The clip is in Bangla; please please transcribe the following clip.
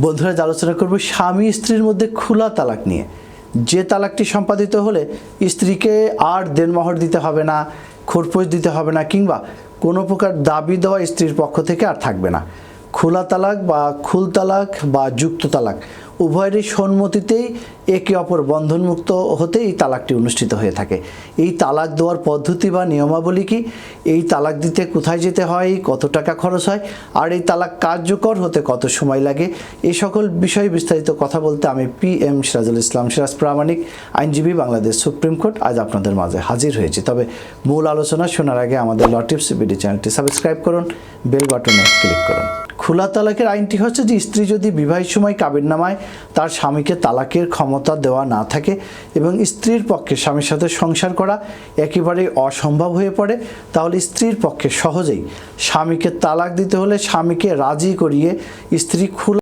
বন্ধুরা, আজ আলোচনা করব স্বামী স্ত্রীর মধ্যে খোলা তালাক নিয়ে। যে তালাকটি সম্পাদিত হলে স্ত্রীকে আর দেনমোহর দিতে হবে না, খোরপোশ দিতে হবে না, কিংবা কোনো প্রকার দাবি দেওয়া স্ত্রীর পক্ষ থেকে আর থাকবে না। খোলা তালাক বা খুল তালাক বা যুক্ত তালাক উভয়েরই সম্মতিতেই একে অপর বন্ধনমুক্ত হতে এই তালাকটি অনুষ্ঠিত হয়ে থাকে। এই তালাক দেওয়ার পদ্ধতি বা নিয়মাবলী কি, এই তালাক দিতে কোথায় যেতে হয়, কত টাকা খরচ হয়, আর এই তালাক কার্যকর হতে কত সময় লাগে, এই সকল বিষয়ে বিস্তারিত কথা বলতে আমি PM সিরাজুল ইসলাম সিরাজ প্রামাণিক, আইনজীবী, বাংলাদেশ সুপ্রিম কোর্ট, আজ আপনাদের মাঝে হাজির হয়েছি। তবে মূল আলোচনা শোনার আগে আমাদের ল টিপস বিডি চ্যানেলটি সাবস্ক্রাইব করুন, বেল বাটনে ক্লিক করুন। খোলা তালাকের আইনটি হচ্ছে যে স্ত্রী যদি বিবাহের সময় কাবিননামায় তার স্বামীকে তালাকের ক্ষমতা দেওয়া না থাকে এবং স্ত্রীর পক্ষে স্বামীর সাথে সংসার করা একেবারে অসম্ভব হয়ে পড়ে, তাহলে স্ত্রীর পক্ষে সহজেই স্বামীকে তালাক দিতে হলে স্বামীকে রাজি করিয়ে স্ত্রী খোলা